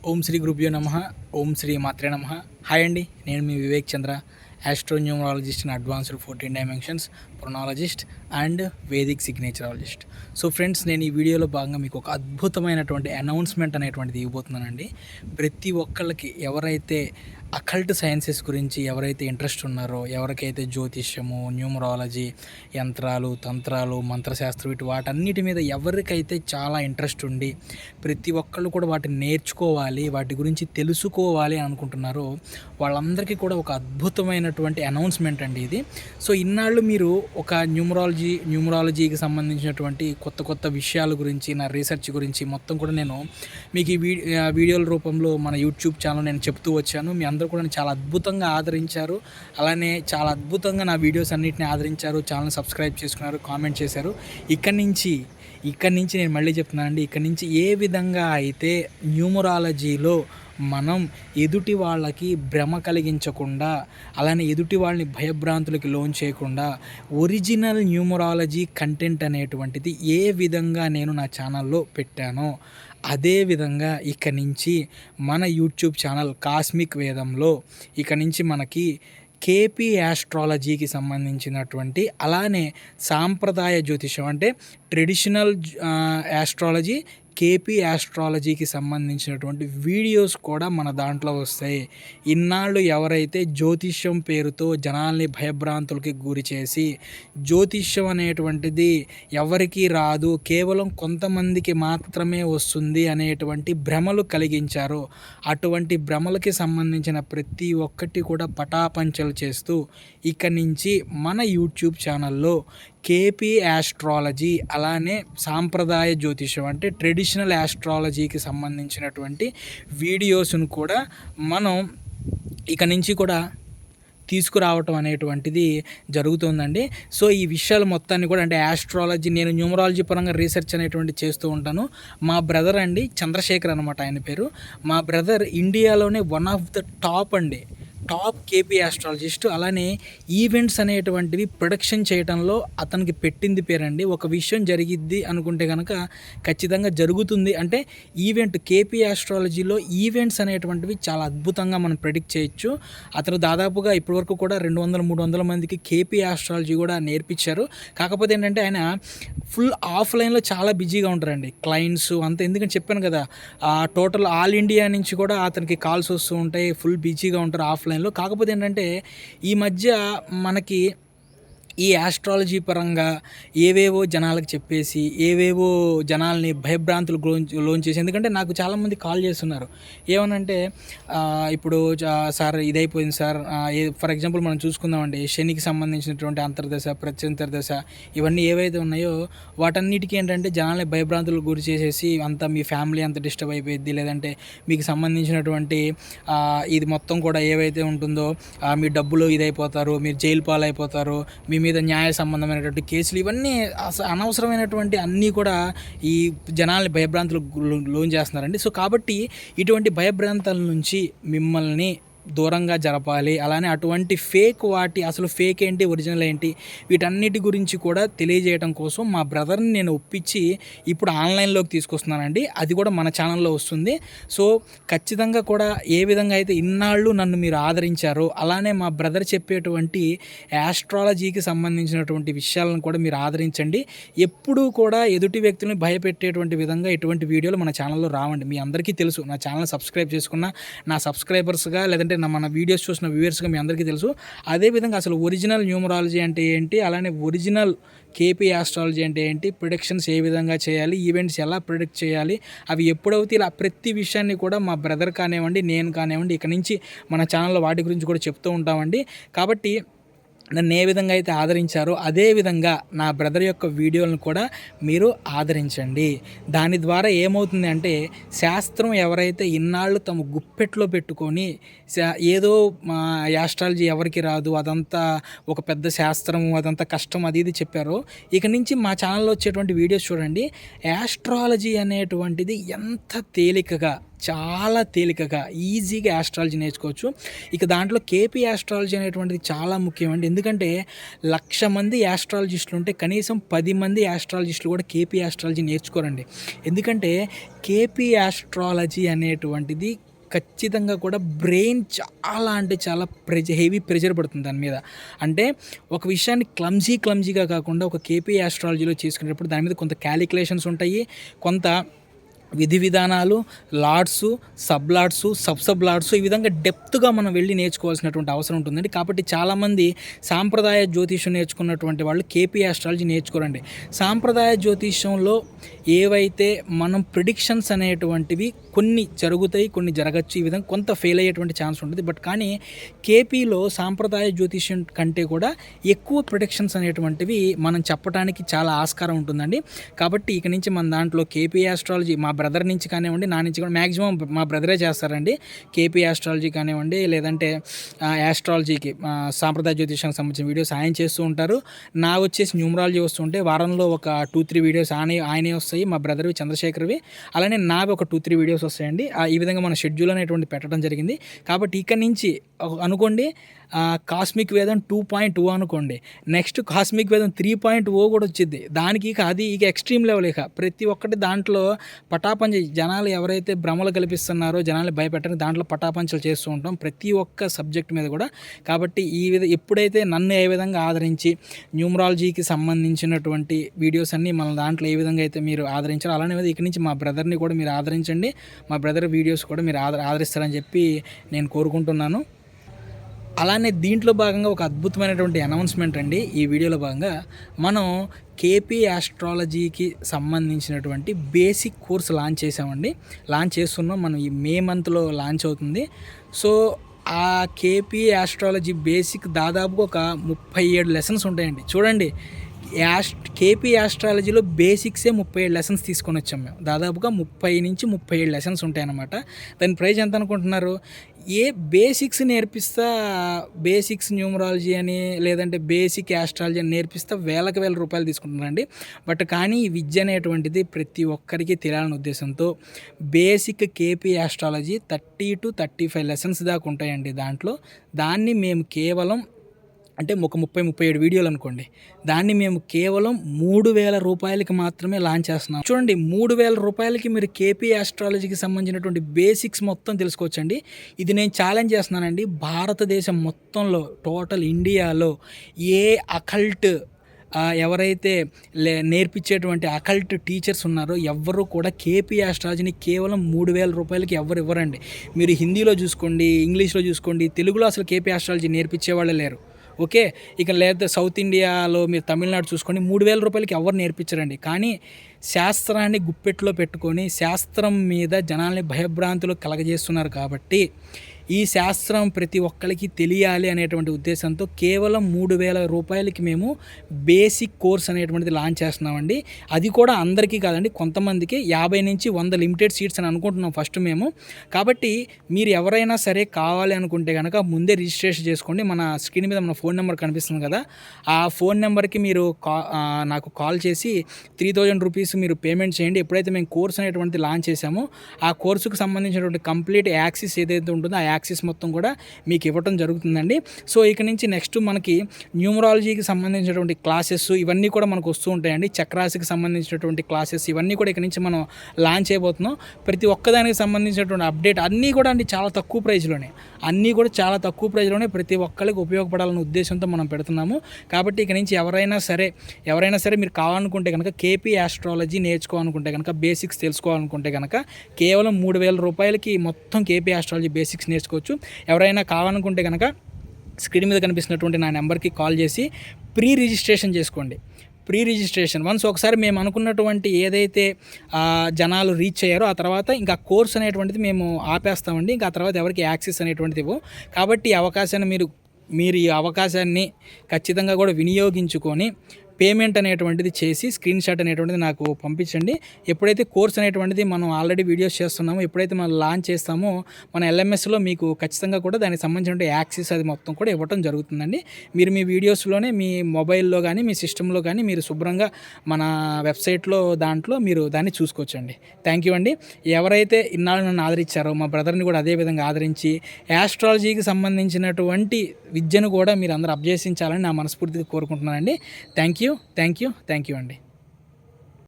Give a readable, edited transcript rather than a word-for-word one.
ఓం శ్రీ గురుభ్యో నమః. ఓం శ్రీ మాత్రే నమః. హాయ్ అండి, నేను మీ Vivek Chandra, astronumerologist in advanced 14 dimensions, ప్రొనాలజిస్ట్ and Vedic signaturologist. So friends, నేను ఈ వీడియోలో భాగంగా మీకు ఒక అద్భుతమైనటువంటి అనౌన్స్మెంట్ అనేటువంటిది ఇవ్వబోతున్నానండి. ప్రతి ఒక్కళ్ళకి ఎవరైతే అకల్ట్ సైన్సెస్ గురించి ఎవరైతే ఇంట్రెస్ట్ ఉన్నారో, ఎవరికైతే జ్యోతిష్యము, న్యూమరాలజీ, యంత్రాలు, తంత్రాలు, మంత్రశాస్త్రం వాటన్నిటి మీద ఎవరికైతే చాలా ఇంట్రెస్ట్ ఉండి ప్రతి ఒక్కళ్ళు కూడా వాటిని నేర్చుకోవాలి, వాటి గురించి తెలుసుకోవాలి అని అనుకుంటున్నారో వాళ్ళందరికీ కూడా ఒక అద్భుతమైనటువంటి అనౌన్స్మెంట్ అండి ఇది. సో ఇన్నాళ్ళు మీరు ఒక న్యూమరాలజీకి సంబంధించినటువంటి కొత్త కొత్త విషయాల గురించి, నా రీసెర్చ్ గురించి మొత్తం కూడా నేను మీకు ఈ వీడియోల రూపంలో మన యూట్యూబ్ ఛానల్ నేను చెప్తూ వచ్చాను. మీ అందరూ కూడా చాలా అద్భుతంగా ఆదరించారు. అలానే చాలా అద్భుతంగా నా వీడియోస్ అన్నిటిని ఆదరించారు, ఛానల్ సబ్స్క్రైబ్ చేసుకున్నారు, కామెంట్ చేశారు. ఇక్కడి నుంచి నేను మళ్ళీ చెప్తున్నానండి, ఇక్కడి నుంచి ఏ విధంగా అయితే న్యూమరాలజీలో మనం ఎదుటి వాళ్ళకి భ్రమ కలిగించకుండా, అలానే ఎదుటి వాళ్ళని భయభ్రాంతులకి లోన్ చేయకుండా ఒరిజినల్ న్యూమరాలజీ కంటెంట్ అనేటువంటిది ఏ విధంగా నేను నా ఛానల్లో పెట్టానో అదేవిధంగా ఇక నుంచి మన యూట్యూబ్ ఛానల్ కాస్మిక్ వేదంలో ఇక నుంచి మనకి కేపీ యాస్ట్రాలజీకి సంబంధించినటువంటి, అలానే సాంప్రదాయ జ్యోతిషం అంటే ట్రెడిషనల్ యాస్ట్రాలజీ, కేపీ యాస్ట్రాలజీకి సంబంధించినటువంటి వీడియోస్ కూడా మన దాంట్లో వస్తాయి. ఇన్నాళ్ళు ఎవరైతే జ్యోతిష్యం పేరుతో జనాల్ని భయభ్రాంతులకి గురి చేసి జ్యోతిష్యం అనేటువంటిది ఎవరికీ రాదు, కేవలం కొంతమందికి మాత్రమే వస్తుంది అనేటువంటి భ్రమలు కలిగించారో అటువంటి భ్రమలకి సంబంధించిన ప్రతి ఒక్కటి కూడా పటాపంచలు చేస్తూ ఇక నుంచి మన యూట్యూబ్ ఛానల్లో కేపీ యాస్ట్రాలజీ, అలానే సాంప్రదాయ జ్యోతిషం అంటే ట్రెడిషనల్ యాస్ట్రాలజీకి సంబంధించినటువంటి వీడియోస్ను కూడా మనం ఇక నుంచి కూడా తీసుకురావటం అనేటువంటిది జరుగుతుందండి. సో ఈ విషయాలు మొత్తాన్ని కూడా, అంటే యాస్ట్రాలజీ, నేను న్యూమరాలజీ పరంగా రీసెర్చ్ అనేటువంటి చేస్తూ ఉంటాను. మా బ్రదర్ అండి, చంద్రశేఖర్ అనమాట ఆయన పేరు. మా బ్రదర్ ఇండియాలోనే one of the top KP astrologist. అలానే ఈవెంట్స్ అనేటువంటివి ప్రొడక్షన్ చేయడంలో అతనికి పెట్టింది పేరండి. ఒక విషయం జరిగిద్ది అనుకుంటే కనుక ఖచ్చితంగా జరుగుతుంది. అంటే కేపీ యాస్ట్రాలజీలో ఈవెంట్స్ అనేటువంటివి చాలా అద్భుతంగా మనం ప్రెడిక్ట్ చేయొచ్చు. అతను దాదాపుగా ఇప్పటివరకు కూడా 200-300 మందికి కేపీ యాస్ట్రాలజీ కూడా నేర్పించారు. కాకపోతే ఏంటంటే ఆయన ఫుల్ ఆఫ్లైన్లో చాలా బిజీగా ఉంటారండి, క్లయింట్స్ అంతా. ఎందుకంటే చెప్పాను కదా, టోటల్ ఆల్ ఇండియా నుంచి కూడా అతనికి కాల్స్ వస్తూ ఉంటాయి, ఫుల్ బిజీగా ఉంటారు ఆఫ్లైన్లో. కాకపోతే ఏంటంటే ఈ మధ్య మనకి ఈ యాస్ట్రాలజీ పరంగా ఏవేవో జనాలకు చెప్పేసి, ఏవేవో జనాల్ని భయభ్రాంతులు లోన్ చేసి, ఎందుకంటే నాకు చాలామంది కాల్ చేస్తున్నారు ఏమనంటే, ఇప్పుడు సార్ ఇదైపోయింది సార్, ఫర్ ఎగ్జాంపుల్ మనం చూసుకుందామండి, శనికి సంబంధించినటువంటి అంతర్దశ, ప్రత్యంతర్దశ, ఇవన్నీ ఏవైతే ఉన్నాయో వాటన్నిటికీ ఏంటంటే జనాల్ని భయభ్రాంతులకు గురి చేసేసి అంతా మీ ఫ్యామిలీ అంత డిస్టర్బ్ అయిపోయింది, లేదంటే మీకు సంబంధించినటువంటి ఇది మొత్తం కూడా ఏవైతే ఉంటుందో మీ డబ్బులు ఇదైపోతారు, మీరు జైలు పాలైపోతారు, మీ మీద న్యాయ సంబంధమైనటువంటి కేసులు, ఇవన్నీ అనవసరమైనటువంటి అన్నీ కూడా ఈ జనాల్ని భయభ్రాంతులకు లోన్ చేస్తున్నారండి. సో కాబట్టి ఇటువంటి భయభ్రాంతాల నుంచి మిమ్మల్ని దూరంగా జరపాలి. అలానే అటువంటి అసలు ఫేక్ ఏంటి, ఒరిజినల్ ఏంటి, వీటన్నిటి గురించి కూడా తెలియజేయడం కోసం మా బ్రదర్ని నేను ఒప్పించి ఇప్పుడు ఆన్లైన్లోకి తీసుకొస్తున్నానండి. అది కూడా మన ఛానల్లో వస్తుంది. సో ఖచ్చితంగా కూడా ఏ విధంగా అయితే ఇన్నాళ్ళు నన్ను మీరు ఆదరించారో, అలానే మా బ్రదర్ చెప్పేటువంటి యాస్ట్రాలజీకి సంబంధించినటువంటి విషయాలను కూడా మీరు ఆదరించండి. ఎప్పుడూ కూడా ఎదుటి వ్యక్తులను భయపెట్టేటువంటి విధంగా ఎటువంటి వీడియోలు మన ఛానల్లో రావండి. మీ అందరికీ తెలుసు, నా ఛానల్ సబ్స్క్రైబ్ చేసుకున్న నా సబ్స్క్రైబర్స్గా, లేదంటే మన వీడియోస్ చూసిన వ్యూవర్స్గా మీ అందరికీ తెలుసు. అదేవిధంగా అసలు ఒరిజినల్ న్యూమరాలజీ అంటే ఏంటి, అలానే ఒరిజినల్ కేపీ యాస్ట్రాలజీ అంటే ఏంటి, ప్రిడిక్షన్స్ ఏ విధంగా చేయాలి, ఈవెంట్స్ ఎలా ప్రిడిక్ట్ చేయాలి, అవి ఎప్పుడవుతే, ఇలా ప్రతి విషయాన్ని కూడా మా బ్రదర్ కానివ్వండి, నేను కానివ్వండి, ఇక నుంచి మన ఛానల్లో వాటి గురించి కూడా చెప్తూ ఉంటామండి. కాబట్టి నన్ను ఏ విధంగా అయితే ఆదరించారో అదేవిధంగా నా బ్రదర్ యొక్క వీడియోలను కూడా మీరు ఆదరించండి. దాని ద్వారా ఏమవుతుంది అంటే, శాస్త్రం ఎవరైతే ఇన్నాళ్ళు తమ గుప్పెట్లో పెట్టుకొని ఏదో యాస్ట్రాలజీ ఎవరికి రాదు, అదంతా ఒక పెద్ద శాస్త్రం, అదంతా కష్టం, అది ఇది చెప్పారో, ఇక నుంచి మా ఛానల్లో వచ్చేటువంటి వీడియోస్ చూడండి. యాస్ట్రాలజీ అనేటువంటిది ఎంత తేలికగా, చాలా తేలికగా ఈజీగా యాస్ట్రాలజీ నేర్చుకోవచ్చు. ఇక దాంట్లో కేపీ యాస్ట్రాలజీ అనేటువంటిది చాలా ముఖ్యమండి. ఎందుకంటే 1,00,000 మంది యాస్ట్రాలజిస్టులు ఉంటే కనీసం 10 మంది యాస్ట్రాలజిస్టులు కూడా కేపీ యాస్ట్రాలజీ నేర్చుకోరండి. ఎందుకంటే కేపీ యాస్ట్రాలజీ అనేటువంటిది ఖచ్చితంగా కూడా బ్రెయిన్ చాలా అంటే చాలా హెవీ ప్రెషర్ పడుతుంది దాని మీద. అంటే ఒక విషయాన్ని క్లమ్జీగా కాకుండా ఒక కేపీ యాస్ట్రాలజీలో చేసుకునేటప్పుడు దాని మీద కొంత క్యాలిక్యులేషన్స్ ఉంటాయి, కొంత విధి విధానాలు, లార్డ్సు, సబ్ లార్డ్సు, సబ్ లార్డ్సు, ఈ విధంగా డెప్త్గా మనం వెళ్ళి నేర్చుకోవాల్సినటువంటి అవసరం ఉంటుందండి. కాబట్టి చాలామంది సాంప్రదాయ జ్యోతిష్యం నేర్చుకున్నటువంటి వాళ్ళు కేపీ యాస్ట్రాలజీ నేర్చుకోరండి. సాంప్రదాయ జ్యోతిష్యంలో ఏవైతే మనం ప్రిడిక్షన్స్ అనేటువంటివి కొన్ని జరుగుతాయి, కొన్ని జరగచ్చు, ఈ విధంగా కొంత ఫెయిల్ అయ్యేటువంటి ఛాన్స్ ఉంటుంది. బట్ కానీ కేపీలో సాంప్రదాయ జ్యోతిష్యం కంటే కూడా ఎక్కువ ప్రిడిక్షన్స్ అనేటువంటివి మనం చెప్పడానికి చాలా ఆస్కారం ఉంటుందండి. కాబట్టి ఇక నుంచి మన దాంట్లో కేపీ యాస్ట్రాలజీ మా బ్రదర్ నుంచి కానివ్వండి, నా నుంచి కూడా మ్యాక్సిమం మా బ్రదరే చేస్తారండి. కేపీ యాస్ట్రాలజీ కానివ్వండి, లేదంటే యాస్ట్రాలజీకి సాంప్రదాయ జ్యోతిషానికి సంబంధించిన వీడియోస్ ఆయన చేస్తూ ఉంటారు. నా వచ్చేసి న్యూమరాలజీ వస్తుంటే వారంలో ఒక 2-3 వీడియోస్ ఆయనే వస్తాయి, మా బ్రదర్వి చంద్రశేఖర్వి. అలానే నావి ఒక 2-3 వీడియోస్ వస్తాయండి. ఈ విధంగా మన షెడ్యూల్ అనేటువంటి పెట్టడం జరిగింది. కాబట్టి ఇక్కడి నుంచి అనుకోండి కాస్మిక్ వేదం 2.0 అనుకోండి, నెక్స్ట్ కాస్మిక్ వేదం 3.0 కూడా వచ్చింది. దానికి అది ఎక్స్ట్రీమ్ లెవెల్. ప్రతి ఒక్కటి దాంట్లో పటాపంచ జనాలు ఎవరైతే భ్రమలు కల్పిస్తున్నారో, జనాలు భయపెట్టడానికి దాంట్లో పటాపంచలు చేస్తూ ఉంటాం ప్రతి ఒక్క సబ్జెక్ట్ మీద కూడా. కాబట్టి ఎప్పుడైతే నన్ను ఏ విధంగా ఆదరించి న్యూమరాలజీకి సంబంధించినటువంటి వీడియోస్ అన్నీ మన దాంట్లో ఏ విధంగా అయితే మీరు ఆదరించారో, అలానే ఇక్కడి నుంచి మా బ్రదర్ని కూడా మీరు ఆదరించండి. మా బ్రదర్ వీడియోస్ కూడా మీరు ఆదరిస్తారని చెప్పి నేను కోరుకుంటున్నాను. అలానే దీంట్లో భాగంగా ఒక అద్భుతమైనటువంటి అనౌన్స్మెంట్ అండి. ఈ వీడియోలో భాగంగా మనం కేపీ యాస్ట్రాలజీకి సంబంధించినటువంటి బేసిక్ కోర్స్ లాంచ్ చేస్తున్నాం. మనం ఈ మే మంత్లో లాంచ్ అవుతుంది. సో ఆ కేపీ యాస్ట్రాలజీ బేసిక్ దాదాపుగా ఒక 37 లెసన్స్ ఉంటాయండి. చూడండి, కేపీ యాస్ట్రాలజీలో బేసిక్సే 37 లెసన్స్ తీసుకొని వచ్చాం మేము. దాదాపుగా 30 నుంచి 37 లెసన్స్ ఉంటాయన్నమాట. దాని ప్రైస్ ఎంత అనుకుంటున్నారు? బేసిక్స్ నేర్పిస్తా, బేసిక్స్ న్యూమరాలజీ అని, లేదంటే బేసిక్ యాస్ట్రాలజీ అని నేర్పిస్తా వేల రూపాయలు తీసుకుంటున్నారండి. బట్ కానీ ఈ విద్య అనేటువంటిది ప్రతి ఒక్కరికి తెలియాలనే ఉద్దేశంతో basic KP astrology 30 to 35 lessons దాకా ఉంటాయండి దాంట్లో. దాన్ని మేము కేవలం అంటే ఒక 30-37 వీడియోలు అనుకోండి, దాన్ని మేము కేవలం 3,000 రూపాయలకి మాత్రమే లాంచ్ చేస్తున్నాం. చూడండి, 3,000 రూపాయలకి మీరు కేపీ యాస్ట్రాలజీకి సంబంధించినటువంటి బేసిక్స్ మొత్తం తెలుసుకోవచ్చండి. ఇది నేను ఛాలెంజ్ చేస్తున్నానండి. భారతదేశం మొత్తంలో, టోటల్ ఇండియాలో ఏ అకల్ట్ ఎవరైతే నేర్పించేటువంటి అకల్ట్ టీచర్స్ ఉన్నారో ఎవ్వరూ కూడా కేపీ యాస్ట్రాలజీని కేవలం 3,000 రూపాయలకి ఎవరు ఇవ్వరండి. మీరు హిందీలో చూసుకోండి, ఇంగ్లీష్లో చూసుకోండి, తెలుగులో అసలు కేపీ యాస్ట్రాలజీ నేర్పించే వాళ్ళే లేరు. ఓకే, ఇక లేదా సౌత్ ఇండియాలో మీరు తమిళనాడు చూసుకోండి, 3,000 రూపాయలకి ఎవరు నేర్పించరండి. కానీ శాస్త్రాన్ని గుప్పెట్లో పెట్టుకొని శాస్త్రం మీద జనాల్ని భయభ్రాంతులు కలగజేస్తున్నారు. కాబట్టి ఈ శాస్త్రం ప్రతి ఒక్కరికి తెలియాలి అనేటువంటి ఉద్దేశంతో కేవలం 3,000 రూపాయలకి మేము బేసిక్ కోర్స్ అనేటువంటిది లాంచ్ చేస్తున్నామండి. అది కూడా అందరికీ కాదండి, కొంతమందికి 50 నుంచి 100 లిమిటెడ్ సీట్స్ అని అనుకుంటున్నాం ఫస్ట్ మేము. కాబట్టి మీరు ఎవరైనా సరే కావాలి అనుకుంటే కనుక ముందే రిజిస్ట్రేషన్ చేసుకోండి. మన స్క్రీన్ మీద మన ఫోన్ నెంబర్ కనిపిస్తుంది కదా, ఆ ఫోన్ నెంబర్కి మీరు నాకు కాల్ చేసి 3,000 రూపీస్ మీరు పేమెంట్ చేయండి. ఎప్పుడైతే మేము కోర్స్ అనేటువంటిది లాంచ్ చేసామో ఆ కోర్సుకు సంబంధించినటువంటి కంప్లీట్ యాక్సెస్ ఏదైతే ఉంటుందో ఆ యాక్సెస్ మొత్తం కూడా మీకు ఇవ్వటం జరుగుతుందండి. సో ఇక నుంచి నెక్స్ట్ మనకి న్యూమరాలజీకి సంబంధించినటువంటి క్లాసెస్ ఇవన్నీ కూడా మనకు వస్తూ ఉంటాయండి. చక్రాసికి సంబంధించినటువంటి క్లాసెస్ ఇవన్నీ కూడా ఇక నుంచి మనం లాంచ్ చేయబోతున్నాం. ప్రతి ఒక్కదానికి సంబంధించినటువంటి అప్డేట్ అన్నీ కూడా అండి చాలా తక్కువ ప్రైజ్లోనే, ప్రతి ఒక్కరికి ఉపయోగపడాలనే ఉద్దేశంతో మనం పెడుతున్నాము. కాబట్టి ఇక నుంచి ఎవరైనా సరే మీరు కావాలనుకుంటే కనుక కేపీ యాస్ట్రాలజీ నేర్చుకోవాలనుకుంటే కనుక, బేసిక్స్ తెలుసుకోవాలనుకుంటే కనుక కేవలం 3,000 రూపాయలకి మొత్తం కేపీ యాస్ట్రాలజీ బేసిక్స్ నేర్చుకోవచ్చు. ఎవరైనా కావాలనుకుంటే కనుక స్క్రీన్ మీద కనిపిస్తున్నటువంటి నా నెంబర్కి కాల్ చేసి ప్రీ రిజిస్ట్రేషన్ చేసుకోండి. వన్స్ ఒకసారి మేము అనుకున్నటువంటి ఏదైతే జనాలు రీచ్ అయ్యారో ఆ తర్వాత ఇంకా కోర్స్ అనేటువంటిది మేము ఆపేస్తామండి. ఇంకా ఆ తర్వాత ఎవరికి యాక్సెస్ అనేటువంటిది ఇవ్వు. కాబట్టి ఈ అవకాశాన్ని మీరు ఈ అవకాశాన్ని ఖచ్చితంగా కూడా వినియోగించుకొని పేమెంట్ అనేటువంటిది చేసి స్క్రీన్ షాట్ అనేటువంటిది నాకు పంపించండి. ఎప్పుడైతే కోర్స్ అనేటువంటిది మనం ఆల్రెడీ వీడియోస్ చేస్తున్నామో, ఎప్పుడైతే మనం లాంచ్ చేస్తామో మన ఎల్ఎంఎస్లో మీకు ఖచ్చితంగా కూడా దానికి సంబంధించిన యాక్సెస్ అది మొత్తం కూడా ఇవ్వటం జరుగుతుందండి. మీరు మీ వీడియోస్లోనే మీ మొబైల్లో కానీ మీ సిస్టంలో కానీ మీరు శుభ్రంగా మన వెబ్సైట్లో దాంట్లో మీరు దాన్ని చూసుకోవచ్చండి. థ్యాంక్ యూ అండి. ఎవరైతే ఇన్నాళ్ళు నన్ను ఆదరించారో మా బ్రదర్ని కూడా అదే విధంగా ఆదరించి యాస్ట్రాలజీకి సంబంధించినటువంటి విద్యను కూడా మీరు అందరూ అభ్యసించాలని నా మనస్ఫూర్తిగా కోరుకుంటున్నానండి. థ్యాంక్ యూ అండి.